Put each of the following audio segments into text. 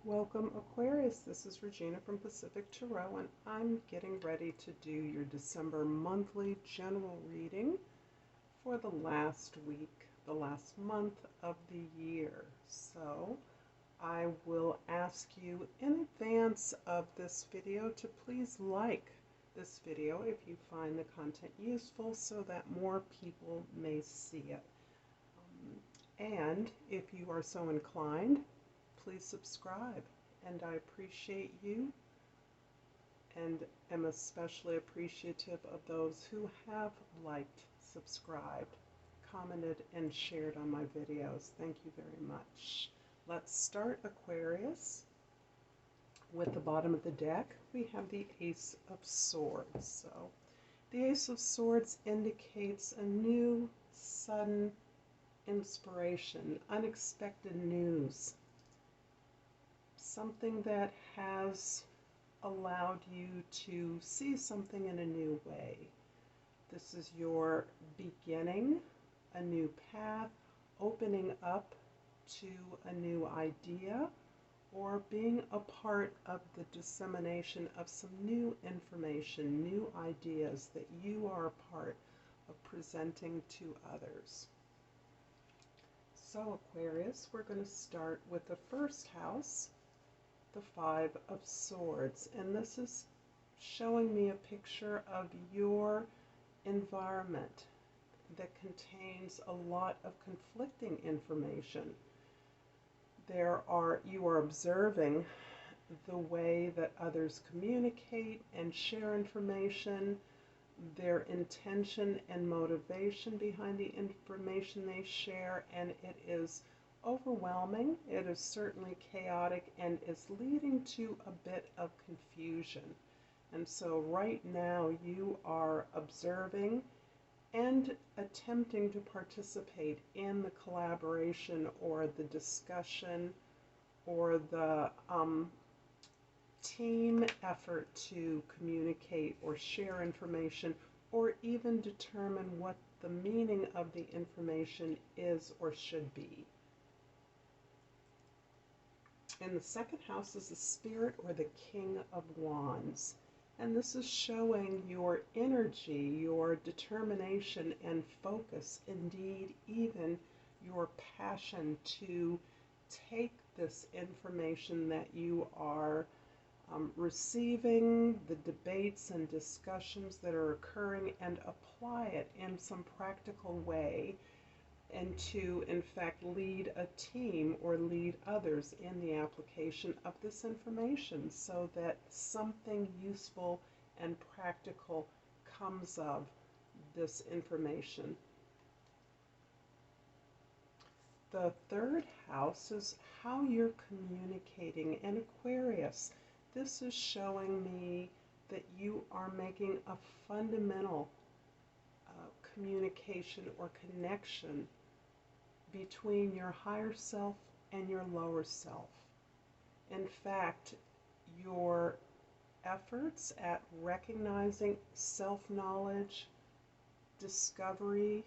Welcome Aquarius, this is Regina from Pacific Tarot and I'm getting ready to do your December monthly general reading for the last week, the last month of the year. So I will ask you in advance of this video to please like this video if you find the content useful so that more people may see it. And if you are so inclined, please subscribe, and I appreciate you and am especially appreciative of those who have liked, subscribed, commented, and shared on my videos. Thank you very much. Let's start Aquarius. With the bottom of the deck, we have the Ace of Swords. So the Ace of Swords indicates a new, sudden inspiration, unexpected news, something that has allowed you to see something in a new way. This is your beginning, a new path, opening up to a new idea, or being a part of the dissemination of some new information, new ideas that you are a part of presenting to others. So Aquarius, we're going to start with the first house, the Five of Swords, and this is showing me a picture of your environment that contains a lot of conflicting information. You are observing the way that others communicate and share information, their intention and motivation behind the information they share, and it is overwhelming. It is certainly chaotic and is leading to a bit of confusion. And so right now you are observing and attempting to participate in the collaboration or the discussion or the team effort to communicate or share information, or even determine what the meaning of the information is or should be. In the second house is the Spirit or the King of Wands. And this is showing your energy, your determination and focus, indeed even your passion to take this information that you are receiving, the debates and discussions that are occurring, and apply it in some practical way, and to in fact lead a team or lead others in the application of this information so that something useful and practical comes of this information. The third house is how you're communicating. And Aquarius, this is showing me that you are making a fundamental communication or connection between your higher self and your lower self. In fact, your efforts at recognizing self-knowledge, discovery,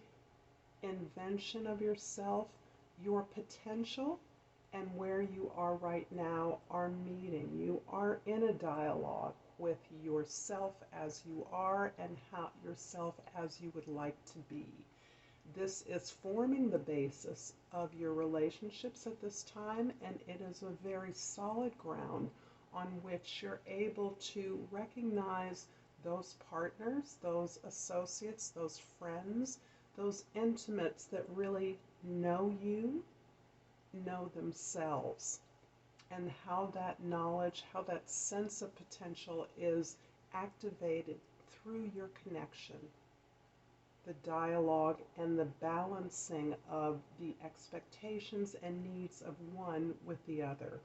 invention of yourself, your potential, and where you are right now are meeting. You are in a dialogue with yourself as you are and yourself as you would like to be. This is forming the basis of your relationships at this time, and it is a very solid ground on which you're able to recognize those partners, those associates, those friends, those intimates that really know you, know themselves, and how that knowledge, how that sense of potential is activated through your connection, the dialogue and the balancing of the expectations and needs of one with the other.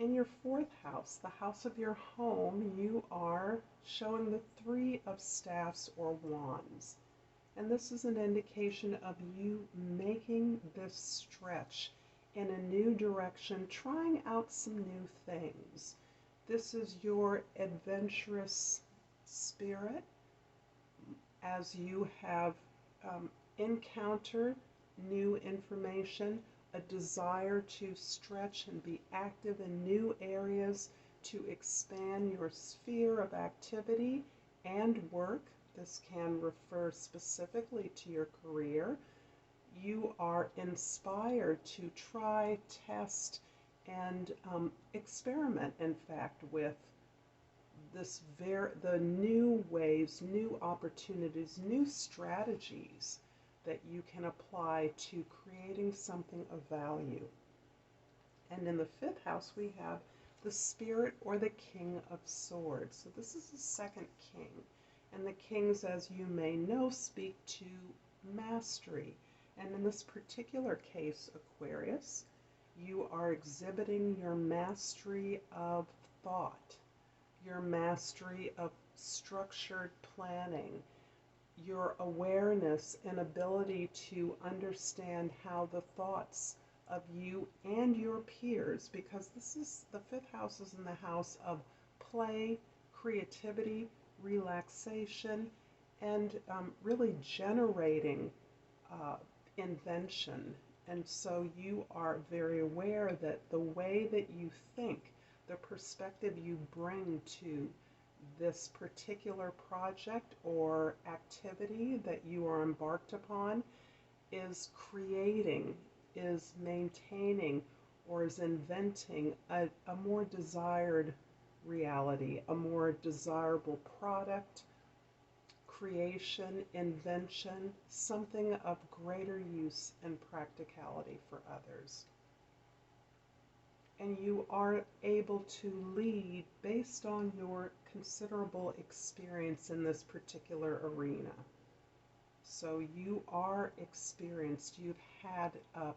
In your fourth house, the house of your home, you are showing the Three of Staffs or Wands. And this is an indication of you making this stretch in a new direction, trying out some new things. This is your adventurous spirit as you have encountered new information a desire to stretch and be active in new areas, to expand your sphere of activity and work. This can refer specifically to your career. You are inspired to try, test, and experiment, in fact, with the new ways, new opportunities, new strategies that you can apply to creating something of value. And in the fifth house, we have the Spirit or the King of Swords. So this is the second king. And the kings, as you may know, speak to mastery. And in this particular case, Aquarius, you are exhibiting your mastery of thought, your mastery of structured planning, your awareness and ability to understand how the thoughts of you and your peers, because the fifth house is in the house of play, creativity, relaxation, and really generating invention. And so you are very aware that the way that you think, the perspective you bring to this particular project or activity that you are embarked upon is creating, is maintaining, or is inventing a more desired reality, a more desirable product, creation, invention, something of greater use and practicality for others. And you are able to lead based on your considerable experience in this particular arena. So you are experienced, you've had a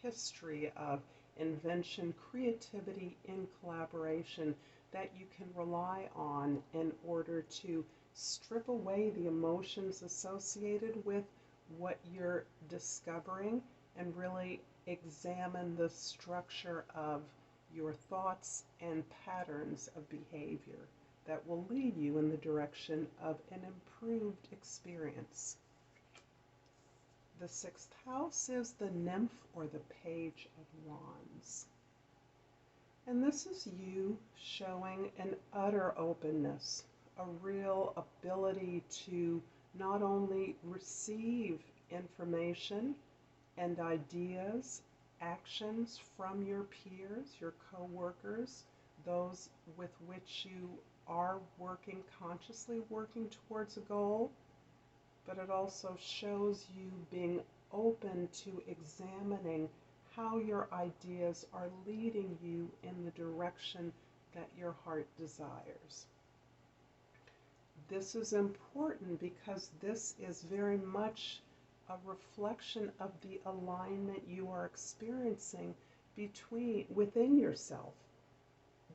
history of invention, creativity in collaboration that you can rely on in order to strip away the emotions associated with what you're discovering and really examine the structure of your thoughts and patterns of behavior that will lead you in the direction of an improved experience. The sixth house is the nymph or the page of wands. And this is you showing an utter openness, a real ability to not only receive information and ideas, actions from your peers, your co-workers, those with which you are consciously working towards a goal, but it also shows you being open to examining how your ideas are leading you in the direction that your heart desires. This is important because this is very much a reflection of the alignment you are experiencing within yourself,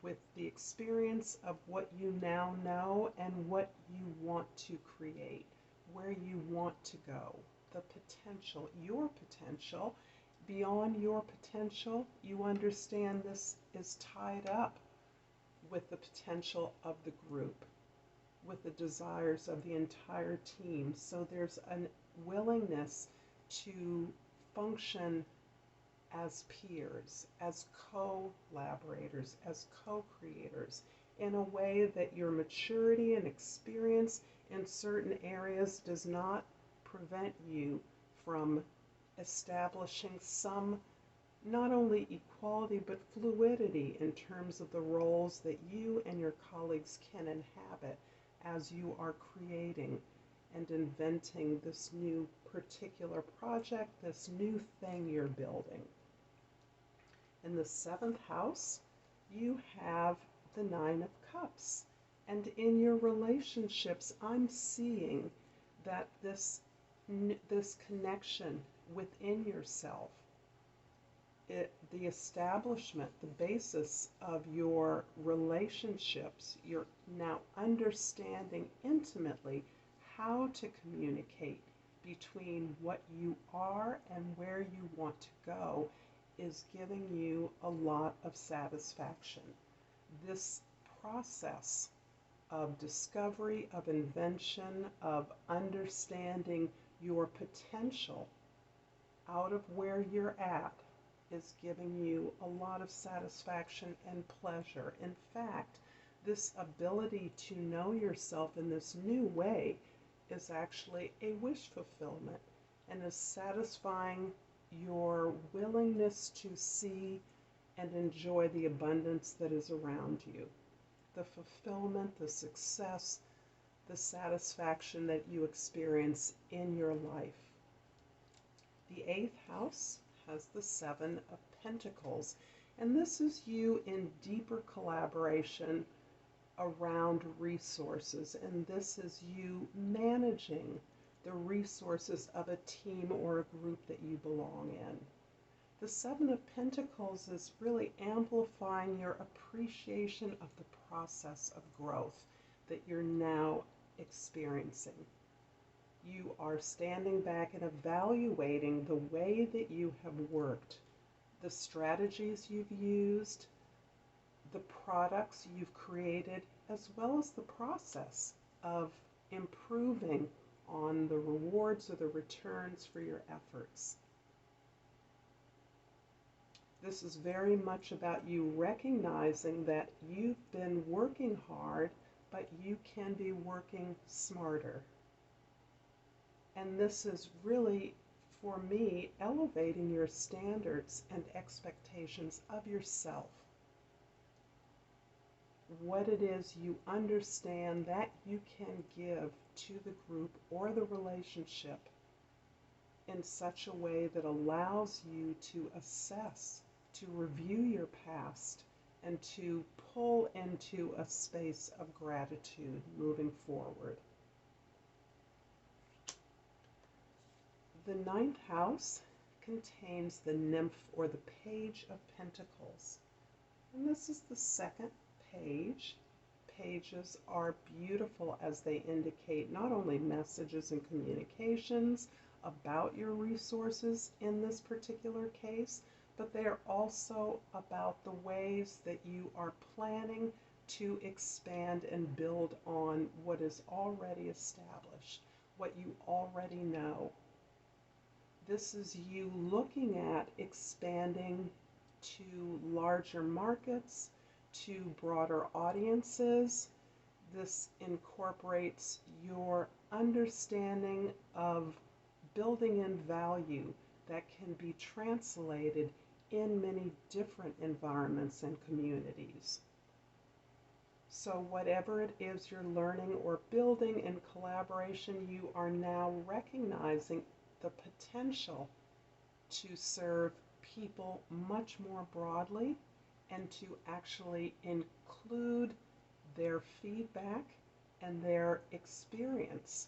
with the experience of what you now know and what you want to create, where you want to go, the potential, your potential. Beyond your potential, you understand this is tied up with the potential of the group, with the desires of the entire team. So there's a willingness to function as peers, as collaborators, as co-creators, in a way that your maturity and experience in certain areas does not prevent you from establishing some, not only equality, but fluidity in terms of the roles that you and your colleagues can inhabit as you are creating and inventing this new particular project, this new thing you're building. In the seventh house, you have the Nine of Cups. And in your relationships, I'm seeing that this connection within yourself, the establishment, the basis of your relationships, you're now understanding intimately how to communicate between what you are and where you want to go, is giving you a lot of satisfaction. This process of discovery, of invention, of understanding your potential out of where you're at, is giving you a lot of satisfaction and pleasure. In fact, this ability to know yourself in this new way is actually a wish fulfillment and is satisfying your willingness to see and enjoy the abundance that is around you. The fulfillment, the success, the satisfaction that you experience in your life. The 8th house has the 7 of Pentacles, and this is you in deeper collaboration around resources, and this is you managing the resources of a team or a group that you belong in. The 7 of Pentacles is really amplifying your appreciation of the process of growth that you're now experiencing. You are standing back and evaluating the way that you have worked, the strategies you've used, the products you've created, as well as the process of improving on the rewards or the returns for your efforts. This is very much about you recognizing that you've been working hard, but you can be working smarter. And this is really, for me, elevating your standards and expectations of yourself. What it is you understand that you can give to the group or the relationship in such a way that allows you to assess, to review your past, and to pull into a space of gratitude moving forward. The 9th house contains the nymph or the page of pentacles. And this is the 2nd page. Pages are beautiful as they indicate not only messages and communications about your resources in this particular case, but they are also about the ways that you are planning to expand and build on what is already established, what you already know. This is you looking at expanding to larger markets, to broader audiences. This incorporates your understanding of building in value that can be translated in many different environments and communities. So whatever it is you're learning or building in collaboration, you are now recognizing the potential to serve people much more broadly and to actually include their feedback and their experience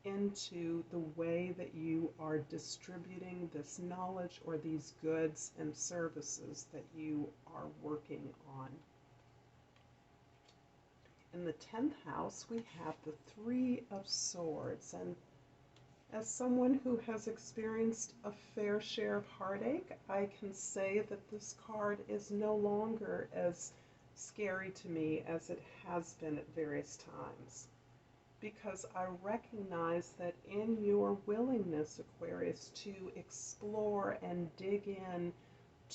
into the way that you are distributing this knowledge or these goods and services that you are working on. In the 10th house, we have the 3 of Swords, and as someone who has experienced a fair share of heartache, I can say that this card is no longer as scary to me as it has been at various times, because I recognize that in your willingness, Aquarius, to explore and dig in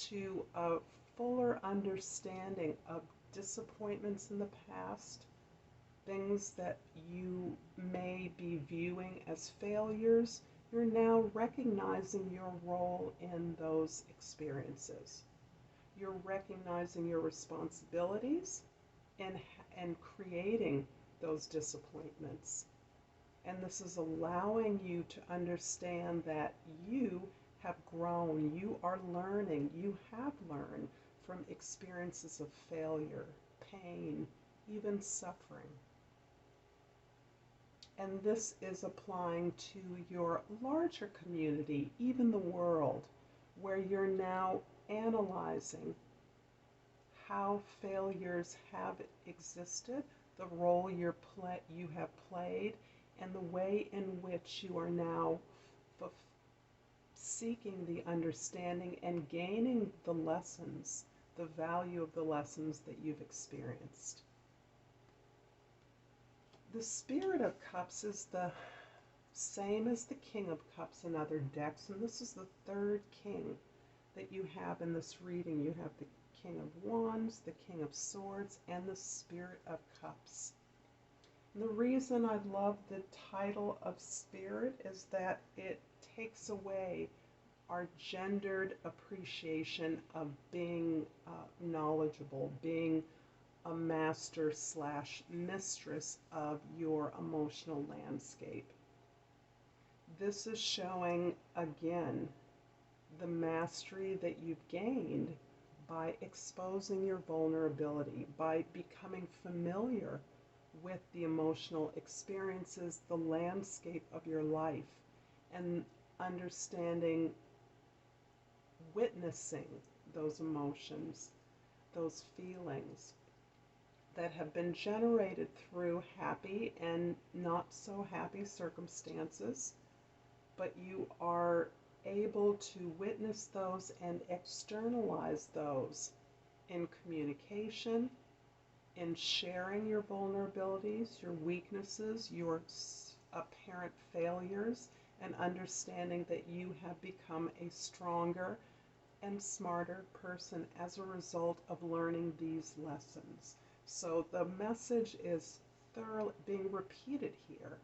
to a fuller understanding of disappointments in the past, things that you may be viewing as failures, you're now recognizing your role in those experiences. You're recognizing your responsibilities and creating those disappointments. And this is allowing you to understand that you have grown, you are learning, you have learned from experiences of failure, pain, even suffering. And this is applying to your larger community, even the world, where you're now analyzing how failures have existed, the role you have played, and the way in which you are now seeking the understanding and gaining the lessons, the value of the lessons that you've experienced. The Spirit of Cups is the same as the King of Cups in other decks, and this is the 3rd king. that you have in this reading. You have the King of Wands, the King of Swords, and the Spirit of Cups. And the reason I love the title of Spirit is that it takes away our gendered appreciation of being knowledgeable, being a master slash mistress of your emotional landscape. This is showing, again, the mastery that you've gained by exposing your vulnerability, by becoming familiar with the emotional experiences, the landscape of your life, and understanding, witnessing those emotions, those feelings that have been generated through happy and not so happy circumstances, but you are able to witness those and externalize those in communication, in sharing your vulnerabilities, your weaknesses, your apparent failures, and understanding that you have become a stronger and smarter person as a result of learning these lessons. So the message is thoroughly being repeated here.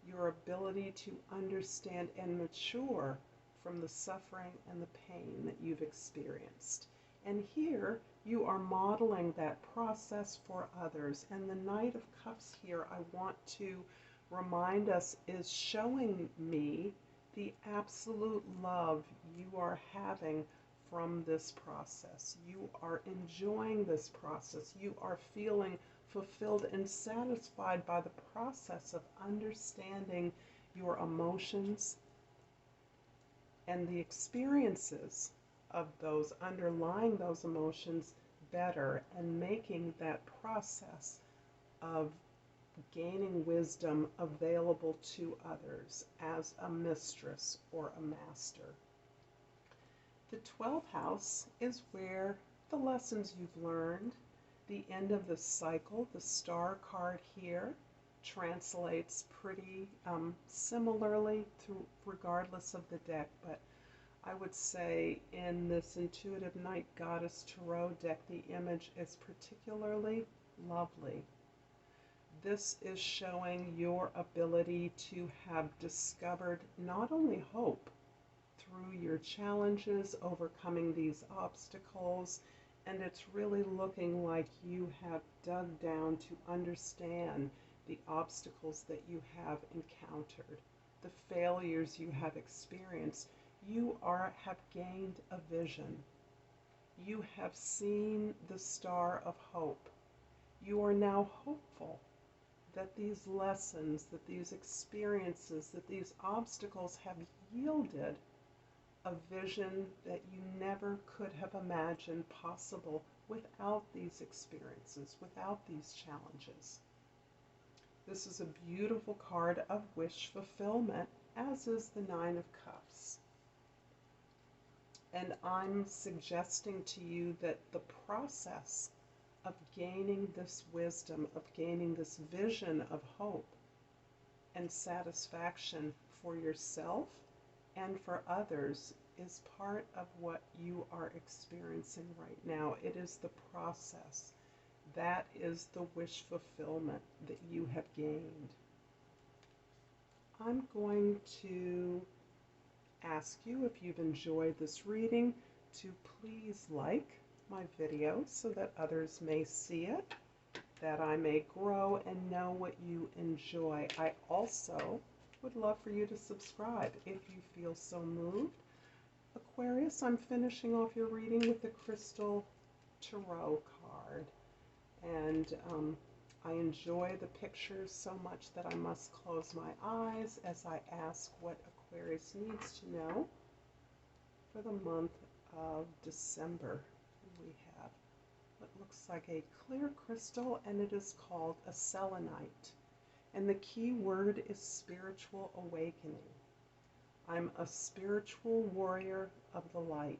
Your ability to understand and mature from the suffering and the pain that you've experienced. And here you are modeling that process for others. And the Knight of Cups here, I want to remind us, is showing me the absolute love you are having from this process. You are enjoying this process. You are feeling fulfilled and satisfied by the process of understanding your emotions and the experiences of those underlying those emotions better, and making that process of gaining wisdom available to others as a mistress or a master. The 12th house is where the lessons you've learned, the end of the cycle. The Star card here translates pretty similarly to regardless of the deck, but I would say in this Intuitive Night Goddess Tarot deck, the image is particularly lovely. This is showing your ability to have discovered not only hope through your challenges, overcoming these obstacles, and it's really looking like you have dug down to understand the obstacles that you have encountered, the failures you have experienced. You have gained a vision. You have seen the star of hope. You are now hopeful that these lessons, that these experiences, that these obstacles have yielded a vision that you never could have imagined possible without these experiences, without these challenges. This is a beautiful card of wish fulfillment, as is the Nine of Cups. And I'm suggesting to you that the process of gaining this wisdom, of gaining this vision of hope and satisfaction for yourself and for others, is part of what you are experiencing right now. It is the process. That is the wish fulfillment that you have gained. I'm going to ask you, if you've enjoyed this reading, to please like my video so that others may see it, that I may grow and know what you enjoy. I also would love for you to subscribe if you feel so moved. Aquarius, I'm finishing off your reading with the Crystal Tarot card, and I enjoy the pictures so much that I must close my eyes as I ask what Aquarius needs to know for the month of December. We have what looks like a clear crystal, and it is called a selenite. And the key word is spiritual awakening. I'm a spiritual warrior of the light.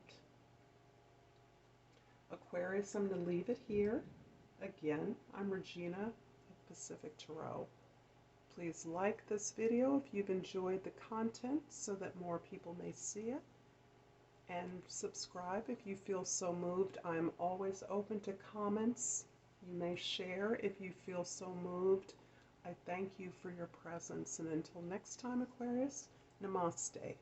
Aquarius, I'm going to leave it here. Again, I'm Regina of Pacific Tarot. Please like this video if you've enjoyed the content so that more people may see it. and subscribe if you feel so moved. I'm always open to comments. You may share if you feel so moved. I thank you for your presence, and until next time, Aquarius, Namaste.